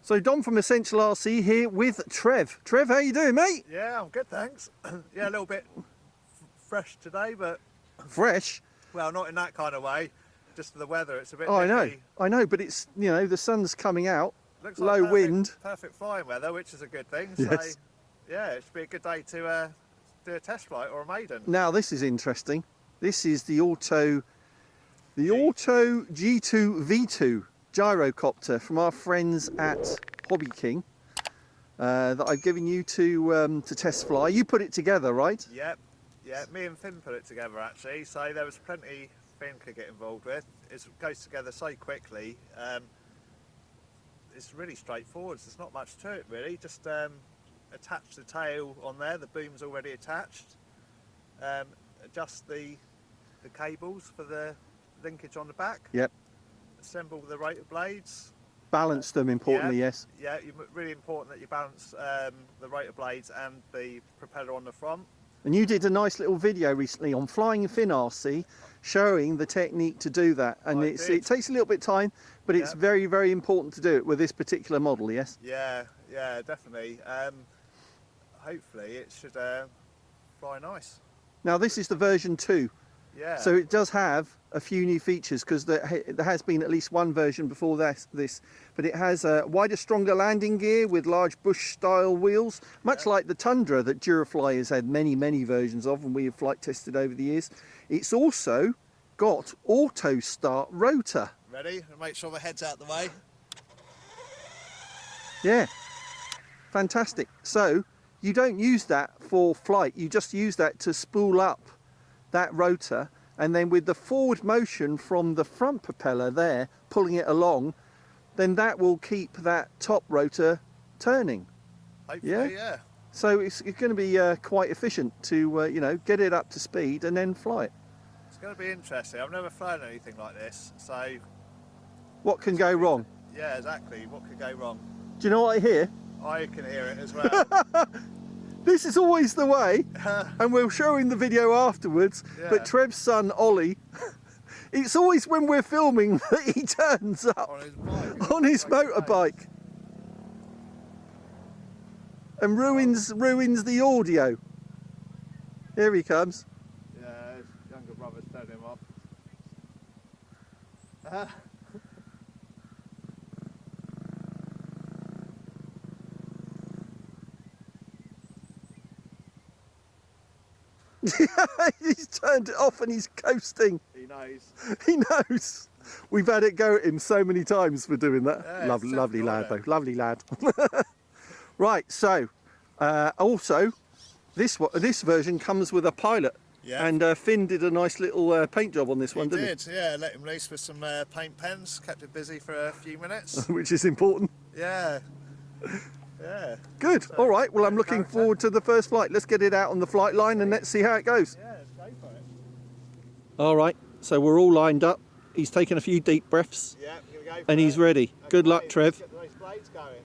So Dom from Essential RC here with Trev. Trev, how you doing, mate? Yeah, I'm good, thanks. Yeah, a little bit fresh today, but... Fresh? Well, not in that kind of way. Just the weather, it's a bit nippy. I know, but it's, you know, the sun's coming out, looks low like wind. Perfect flying weather, which is a good thing. Yes. So, yeah, it should be a good day to do a test flight or a maiden. Now, this is interesting. This is the Auto-G2 V2 Gyrocopter from our friends at Hobby King that I've given you to test fly. You put it together, right? Yep. Yeah, me and Finn put it together actually, so there was plenty Finn could get involved with. It goes together so quickly. It's really straightforward, there's not much to it really. Just attach the tail on there, the boom's already attached. Adjust the cables for the linkage on the back. Yep. Assemble the rotor blades. Balance them, importantly, yes. Yeah, really important that you balance the rotor blades and the propeller on the front. And you did a nice little video recently on Flying Fin RC showing the technique to do that. And it takes a little bit of time, but it's very, very important to do it with this particular model, yes? Yeah, yeah, definitely. Hopefully it should fly nice. Now this is the version 2. Yeah. So it does have a few new features because there has been at least one version before this, but it has a wider, stronger landing gear with large bush-style wheels, much like the Tundra that Durafly has had many, many versions of, and we have flight tested over the years. It's also got auto-start rotor. Ready? Make sure the head's out the way. Yeah, fantastic. So you don't use that for flight, you just use that to spool up that rotor, and then with the forward motion from the front propeller there pulling it along, then that will keep that top rotor turning. Hopefully, yeah. So it's going to be quite efficient to you know, get it up to speed and then fly it. It's going to be interesting. I've never flown anything like this, so what can go wrong? Yeah, exactly. What could go wrong? Do you know what I hear? I can hear it as well. This is always the way, and we'll show him the video afterwards, but Trev's son, Ollie, it's always when we're filming that he turns up on his motorbike and ruins the audio. Here he comes. Yeah, his younger brother's turning him off. He's turned it off and he's coasting. He knows. He knows. We've had it go at him so many times for doing that. Yeah, lovely lad though, lovely lad. Right, so also this version comes with a pilot. Yeah. And Finn did a nice little paint job on this one, didn't he? He did, yeah. Let him loose with some paint pens, kept him busy for a few minutes. Which is important. Yeah. Yeah. Good. So, all right. Well, I'm looking forward to the first flight. Let's get it out on the flight line and let's see how it goes. Yeah, let's go for it. All right. So we're all lined up. He's taken a few deep breaths. Yeah, gonna go for and he's ready. Okay, good luck, Trev. Let's get those blades going.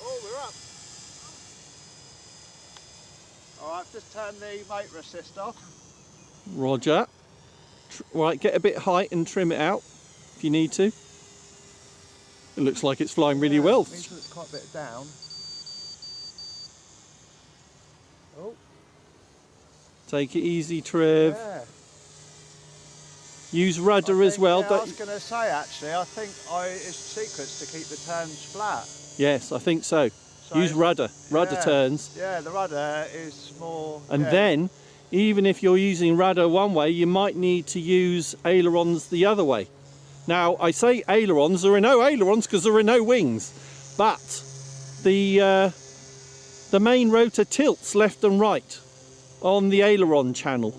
Oh, we're up. All right, just turn the motor assist off. Roger. Right, get a bit height and trim it out if you need to. It looks like it's flying really well. It means it's quite a bit down. Oh. Take it easy, Trev. Yeah. Use rudder as well. Yeah, I was going to say actually, I think it's secrets to keep the turns flat. Yes, I think so. Use rudder. Rudder turns. Yeah, the rudder is more... And then, even if you're using rudder one way, you might need to use ailerons the other way. Now, I say ailerons, there are no ailerons because there are no wings, but the main rotor tilts left and right on the aileron channel.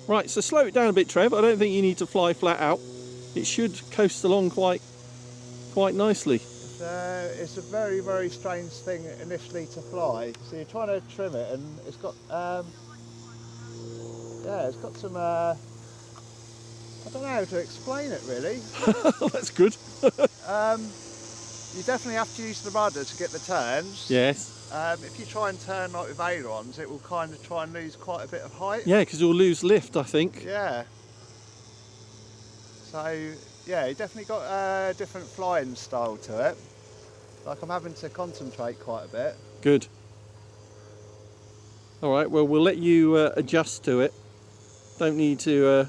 Right, so slow it down a bit, Trev. I don't think you need to fly flat out. It should coast along quite nicely. It's a very, very strange thing initially to fly. So you're trying to trim it, and it's got, yeah, it's got some. I don't know how to explain it really. That's good. You definitely have to use the rudder to get the turns. Yes. If you try and turn like with ailerons, it will kind of try and lose quite a bit of height. Yeah, because you'll lose lift, I think. Yeah. So yeah, you definitely got a different flying style to it. Like I'm having to concentrate quite a bit. Good. All right, well, we'll let you adjust to it. Don't need to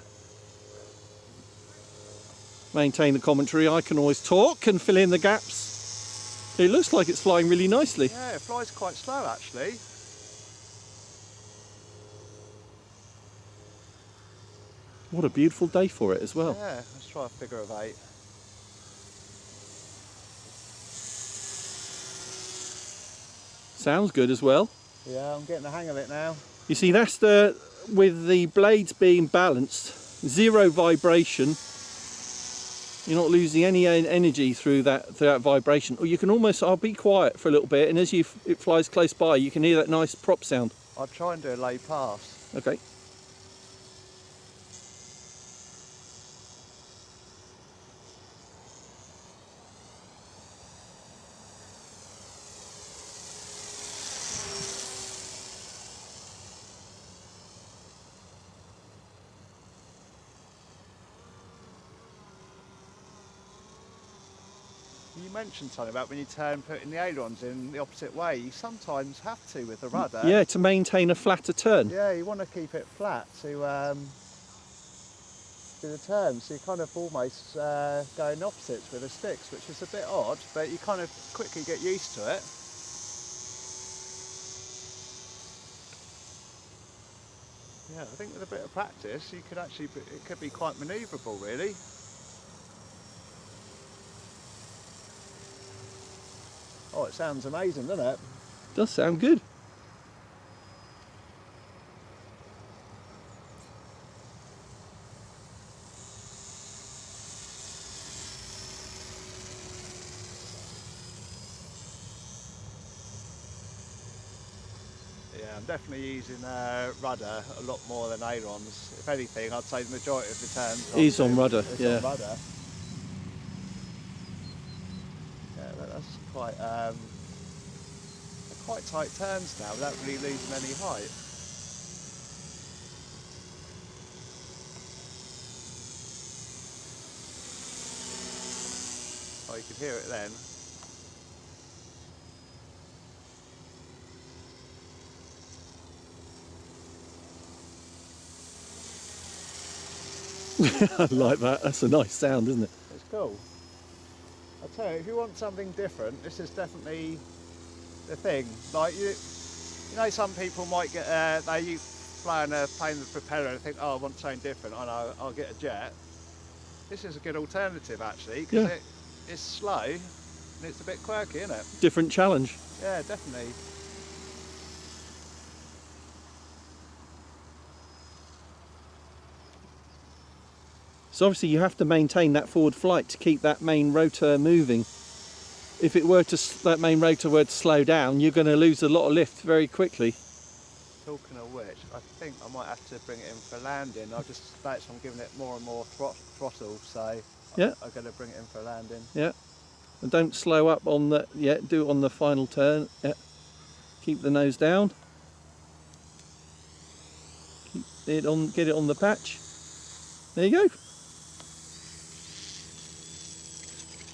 maintain the commentary. I can always talk and fill in the gaps. It looks like it's flying really nicely. Yeah, it flies quite slow actually. What a beautiful day for it as well. Yeah, let's try a figure of 8. Sounds good as well. Yeah, I'm getting the hang of it now. You see, that's with the blades being balanced, 0 vibration. You're not losing any energy through that vibration. Or you can almost, I'll be quiet for a little bit, and as it flies close by, you can hear that nice prop sound. I'll try and do a low pass. Okay. You mentioned something about when you putting the ailerons in the opposite way. You sometimes have to with the rudder. Yeah, to maintain a flatter turn. Yeah, you want to keep it flat to do the turn. So you kind of almost go in opposites with the sticks, which is a bit odd, but you kind of quickly get used to it. Yeah, I think with a bit of practice, you could actually, it could be quite manoeuvrable, really. Oh, it sounds amazing, doesn't it? Does sound good. Yeah, I'm definitely using rudder a lot more than ailerons. If anything, I'd say the majority of the turns Is on rudder, yeah. On rudder. Yeah, that's quite quite tight turns now without really losing any height. Oh, you can hear it then. I like that. That's a nice sound, isn't it? It's cool. I'll tell you, if you want something different, this is definitely the thing. Like you know, some people might get they fly on a plane with a propeller and think, oh, I want something different. I know, I'll get a jet. This is a good alternative actually, because it's slow and it's a bit quirky, isn't it? Different challenge. Yeah, definitely. So obviously you have to maintain that forward flight to keep that main rotor moving. If it were to, that main rotor were to slow down, you're going to lose a lot of lift very quickly. Talking of which, I think I might have to bring it in for landing. I've just noticed I'm giving it more and more throttle, so Yeah. I'm going to bring it in for landing. Yeah. And don't slow up on the, do it on the final turn. Yeah. Keep the nose down. Keep it on, get it on the patch. There you go.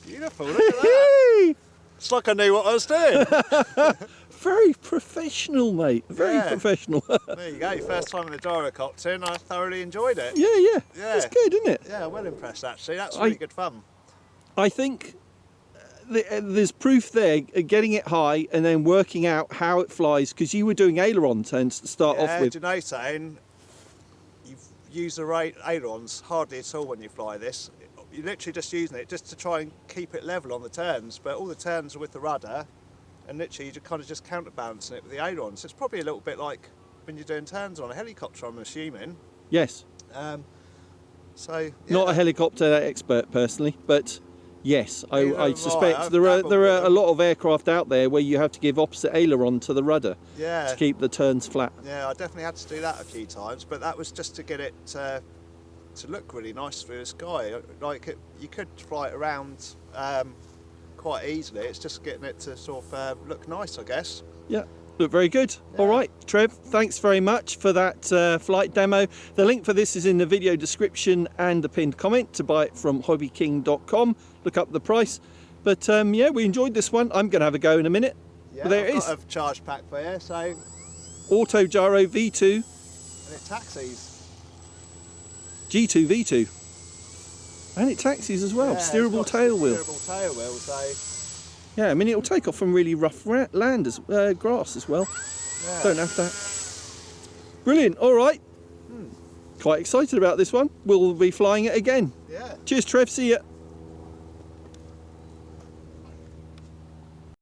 Beautiful, look at that. It's like I knew what I was doing. Very professional, mate. Very professional. There you go, first time in the gyrocopter and I thoroughly enjoyed it. Yeah. That's good, isn't it? Yeah, well impressed actually. That's really good fun. I think there's proof there, getting it high and then working out how it flies, because you were doing aileron turns to start off with. Do you know something? You've used the ailerons hardly at all when you fly this. You're literally just using it just to try and keep it level on the turns, but all the turns are with the rudder, and literally you're kind of just counterbalancing it with the ailerons. So it's probably a little bit like when you're doing turns on a helicopter, I'm assuming. Yes. So yeah. Not a helicopter expert personally, but yes, I suspect there are a lot of aircraft out there where you have to give opposite aileron to the rudder to keep the turns flat. Yeah, I definitely had to do that a few times, but that was just to get it to look really nice through the sky. Like you could fly it around quite easily. It's just getting it to sort of look nice, I guess. Yeah, look very good. All right, Trev, thanks very much for that flight demo. The link for this is in the video description and the pinned comment to buy it from hobbyking.com. Look up the price. But yeah, we enjoyed this one. I'm going to have a go in a minute. Yeah, but there it is. I've got a charge pack for you, so... Auto-Gyro V2. And it taxis. G2 V2. And it taxis as well. Yeah, steerable it's got tail wheel. Steerable tail wheel, so... Yeah, I mean, it'll take off from really rough land as grass as well. Yeah. Don't have that. Brilliant. All right. Quite excited about this one. We'll be flying it again. Yeah. Cheers, Trev. See ya.